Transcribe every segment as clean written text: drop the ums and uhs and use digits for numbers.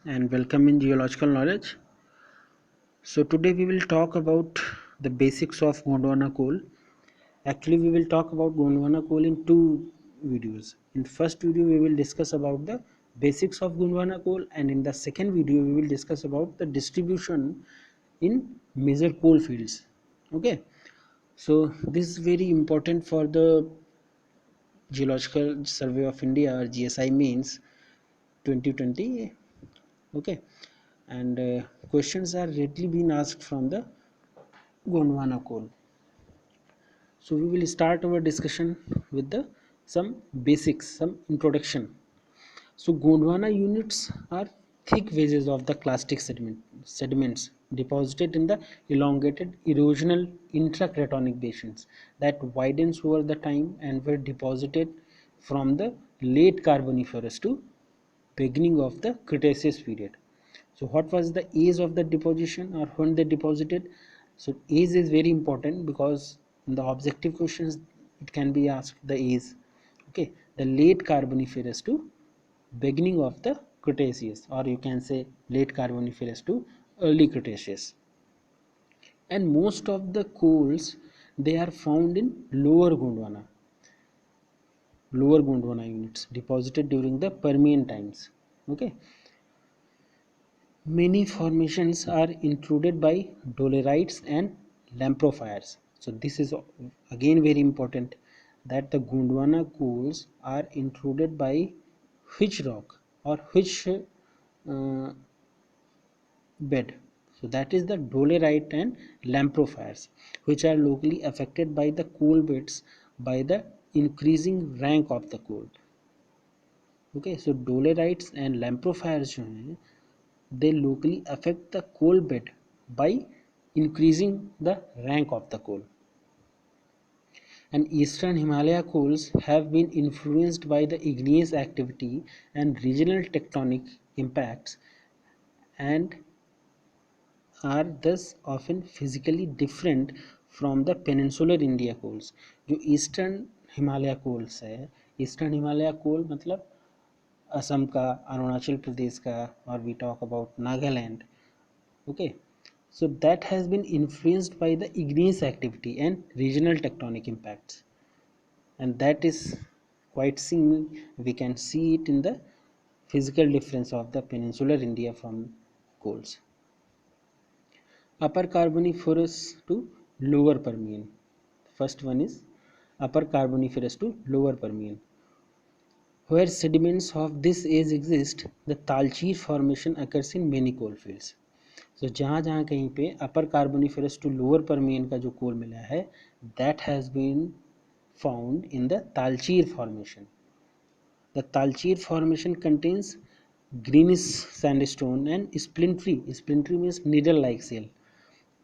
and welcome in geological knowledge. So today we will talk about the basics of Gondwana coal. Actually, we will talk about Gondwana coal in two videos. In first video we will discuss about the basics of Gondwana coal, and in the second video we will discuss about the distribution in major coal fields. Okay, so this is very important for the Geological Survey of India or GSI means 2020. Okay, and questions are readily being asked from the Gondwana coal. So we will start our discussion with the some basics, some introduction. So Gondwana units are thick wedges of the clastic sediments deposited in the elongated erosional intracratonic basins that widens over the time and were deposited from the late Carboniferous to beginning of the Cretaceous period. So what was the age of the deposition or when they deposited? So age is very important because in the objective questions it can be asked the age. Okay, the late Carboniferous to beginning of the Cretaceous, or you can say late Carboniferous to early Cretaceous. And most of the coals they are found in lower Gondwana units deposited during the Permian times. Okay, many formations are intruded by dolerites and lamprofires. So this is again very important that the Gondwana coals are intruded by which rock or which bed. So that is the dolerite and lamprofires, which are locally affected by the coal beds by the increasing rank of the coal. Okay, so dolerites and lamprofires जो हैं they locally affect the coal bed by increasing the rank of the coal. And eastern Himalaya coals have been influenced by the igneous activity and regional tectonic impacts and are thus often physically different from the peninsular India coals. जो eastern Himalaya coals है, eastern Himalaya coal मतलब असम का, अरुणाचल प्रदेश का, और we talk about Nagaland. Okay, so that has been influenced by the igneous activity and regional tectonic impacts, and that is quite seen. We can see it in the physical difference of the peninsular India from coals. Upper Carboniferous to Lower Permian. First one is Upper Carboniferous to Lower Permian. Where sediments of this age exist, the Talchir formation occurs in many coal fields. So जहाँ जहाँ कहीं पे अपर Carboniferous to lower Permian का जो कोल मिला है, that has been found in the Talchir formation. The Talchir formation contains greenish sandstone and splintery. Splintery means needle-like shell,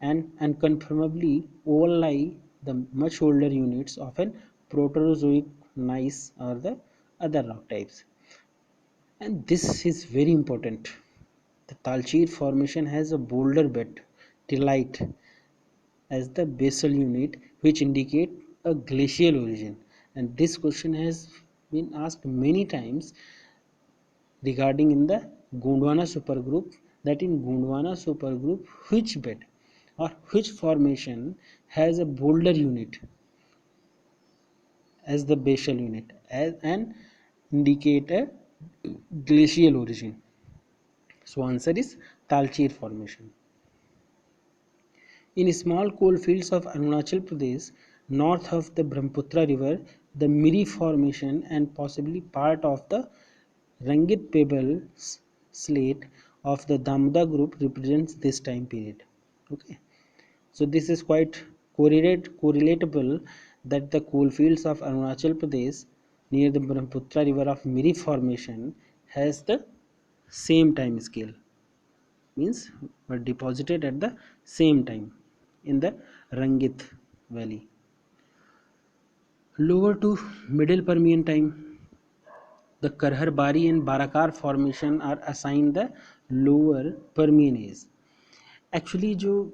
and unconfirmably overlie the much older units of an Proterozoic gneiss or the other rock types. And this is very important. The Talchir formation has a boulder bed, tillite, as the basal unit, which indicate a glacial origin. And this question has been asked many times regarding in the Gondwana supergroup, that in Gondwana supergroup which bed or which formation has a boulder unit as the basal unit as and indicate a glacial origin. So answer is Talchir formation. In small coal fields of Arunachal Pradesh, north of the Brahmaputra river, the Miri formation and possibly part of the Rangit pebble slate of the Damodar group represents this time period. Okay, so this is quite correlatable that the coal fields of Arunachal Pradesh near the Brahmaputra river of Miri formation has the same time scale, means were deposited at the same time in the Rangit valley. Lower to middle Permian time, the Karhar Bari and Barakar formation are assigned the lower Permian age. Actually, जो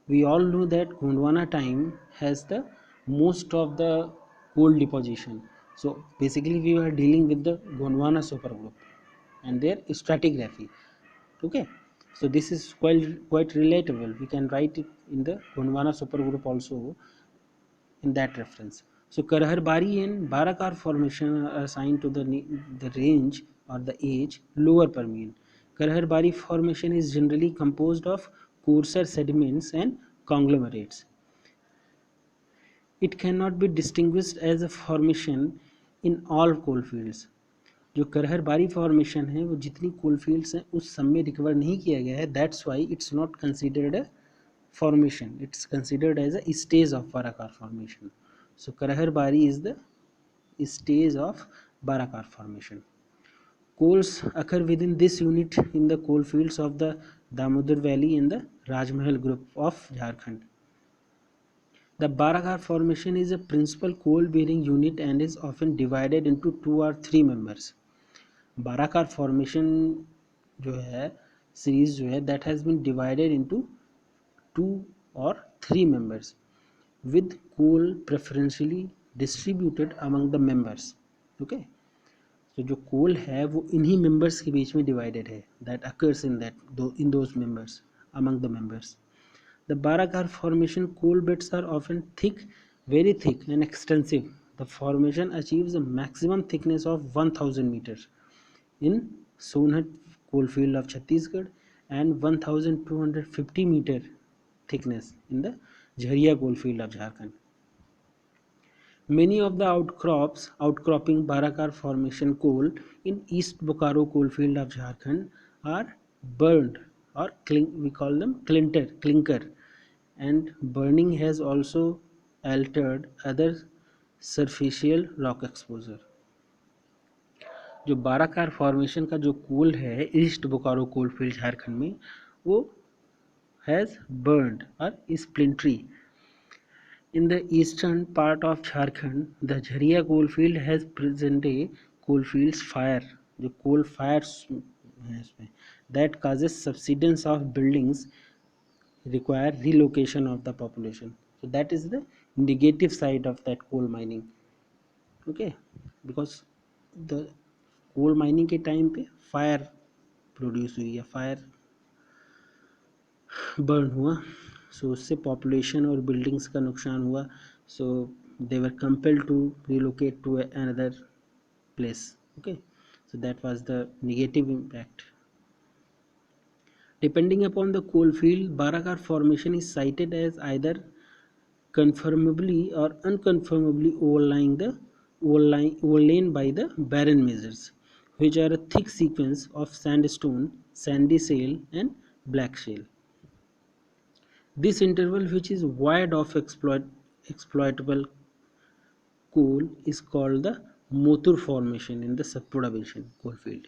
we all know that Gondwana time has the most of the coal deposition. So basically we are dealing with the Gondwana supergroup and their stratigraphy. Okay, so this is quite relatable. We can write it in the Gondwana supergroup also in that reference. So Karahar Bari and Barakar formation are assigned to the range or the age lower Permian. Karahar Bari formation is generally composed of coarser sediments and conglomerates. It cannot be distinguished as a formation in all coal fields. जो करहर बारी formation है वो जितनी कोल fields हैं उस सब में recover नहीं किया गया है. That's why it's not considered a formation. It's considered as a stage of Barakar formation. So Karahar Bari is the stage of Barakar formation. Coals occur within this unit in the coal fields of the Damodar Valley in the Rajmahal group of Jharkhand. The Barakar formation is a principal coal bearing unit and is often divided into 2 or 3 members. Barakar formation जो है series जो है that has been divided into 2 or 3 members with coal preferentially distributed among the members. Okay, so जो coal है वो इन्हीं members के बीच में divided है, that occurs in those members, among the members. The Barakar formation coal beds are often thick, very thick and extensive. The formation achieves a maximum thickness of 1000 meters in Sonhat coalfield of Chhattisgarh and 1250 meter thickness in the Jharia coalfield of Jharkhand. Many of the outcropping Barakar formation coal in East Bokaro coalfield of Jharkhand are burned, or we call them clinker, and burning has also altered other superficial rock exposure. जो बाराकार formation का जो coal है east Bokaro coal field Jharkhand में वो has burned और splintery. In the eastern part of Jharkhand the Jharia coal field has present a coal fields fire. जो coal fires है इसमें that causes subsidence of buildings require relocation of the population. So that is the negative side of that coal mining. Okay, because the coal mining के time पे fire produce हुई या fire burn हुआ, सो उससे population और buildings का नुकसान हुआ. So they were compelled to relocate to another place. Okay, so that was the negative impact. Depending upon the coal field, Barakar formation is cited as either conformably or unconformably overlain by the barren measures, which are a thick sequence of sandstone, sandy shale and black shale. This interval, which is void of exploitable coal, is called the Motur formation in the Satpura Basin coalfield,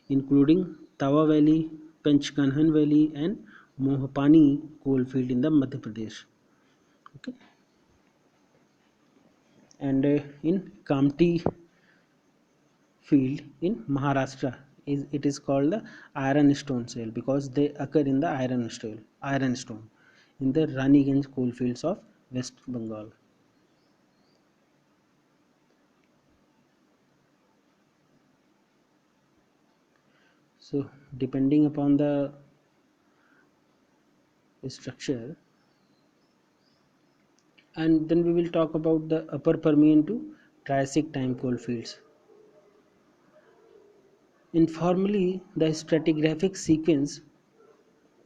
including Tawa Valley, Panchkanhan Valley and Mohapani coalfield in the Madhya Pradesh. Okay, and in Kamti field in Maharashtra it is called the iron stone shale because they occur in the iron stone in the Raniganj coalfields of West Bengal. So depending upon the structure, and then we will talk about the upper Permian to Triassic time coalfields. Informally, the stratigraphic sequence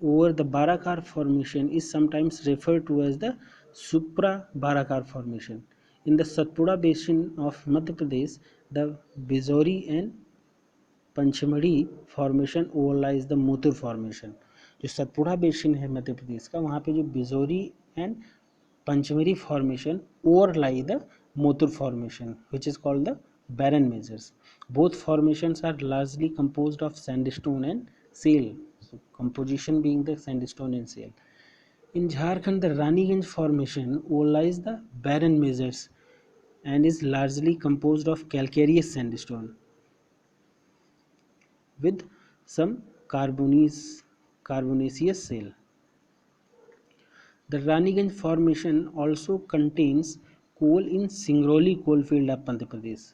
over the Barakar formation is sometimes referred to as the Supra Barakar formation. In the Satpura basin of Madhya Pradesh, the Bijori and Panchamadi formation overlies the Motur formation. जो Satpura basin है मध्य प्रदेश का वहाँ पे जो Bijori and Pachmarhi formation overlie the Motur formation which is called the barren measures. Both formations are largely composed of sandstone and shale. So composition being the sandstone and shale. In Jharkhand, the Raniganj formation overlies the barren measures and is largely composed of calcareous sandstone with some carbonaceous shale. The Raniganj formation also contains coal in Singrauli coalfield of Madhya Pradesh.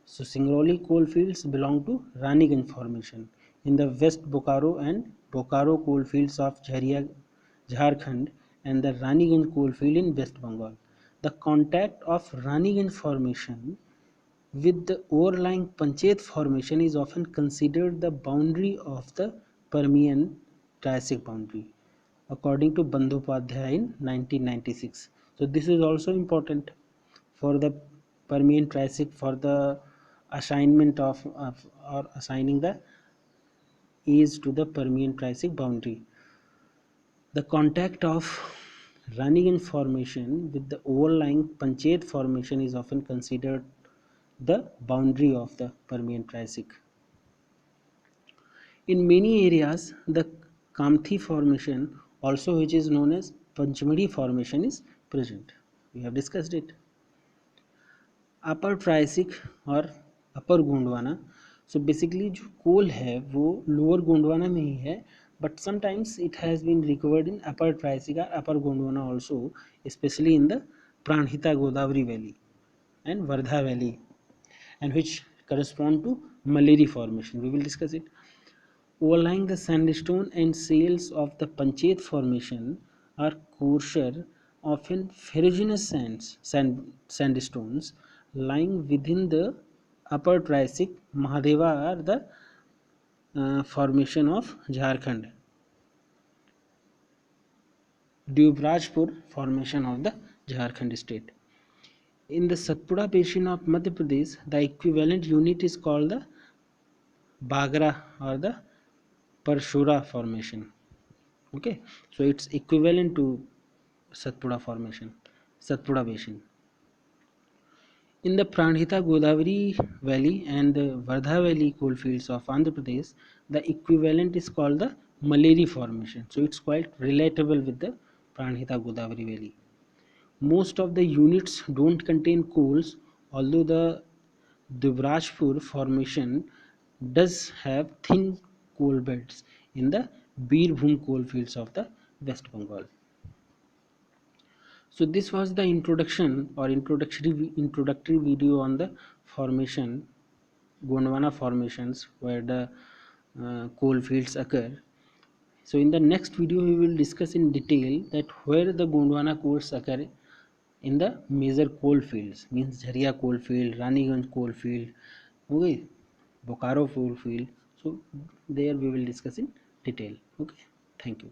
So Singrauli coalfields belong to Raniganj formation in the West Bokaro and Bokaro coalfields of Jharkhand, and the Raniganj coalfield in West Bengal. The contact of Raniganj formation with the overlying Panchayat formation is often considered the boundary of the Permian Triassic boundary, according to Bandyopadhyay in 1996. So this is also important for the Permian Triassic, for the assignment of or assigning the age to the Permian Triassic boundary. The contact of Ranigan formation with the overlying Panchayat formation is often considered the boundary of the Permian Triassic. In many areas, the Kamthi formation, also which is known as Panchamadi formation, is present. We have discussed it. Upper Triassic और upper Gondwana, so basically जो coal है वो lower Gondwana में ही है, but sometimes it has been recovered in upper Triassic और upper Gondwana also, specially in the Pranhita Godavari valley and Wardha valley, and which correspond to Maleri formation. We will discuss it. Overlying the sandstone and shales of the Panchayat formation are coarser, often ferruginous sandstones lying within the upper Triassic. Mahadeva are the formation of Jharkhand. Dubrajpur formation of the Jharkhand state. In the Satpura basin of Madhya Pradesh, the equivalent unit is called the Bagra or the Parshura formation. Okay, so it's equivalent to Satpura formation, Satpura basin. In the Pranhita Godavari Valley and the Vardha Valley coalfields of Andhra Pradesh, the equivalent is called the Maleri formation. So it's quite relatable with the Pranhita Godavari Valley. Most of the units don't contain coals, although the Dubrajpur formation does have thin coal beds in the Birbhum coalfields of the West Bengal. So this was the introduction or introductory video on the formation, Gondwana formations, where the coal fields occur. So in the next video we will discuss in detail that where the Gondwana coals occur in the major coal fields, means Jharia coal field, Raniganj coal field, okay, Bokaro coal field. So there we will discuss in detail. Okay, thank you.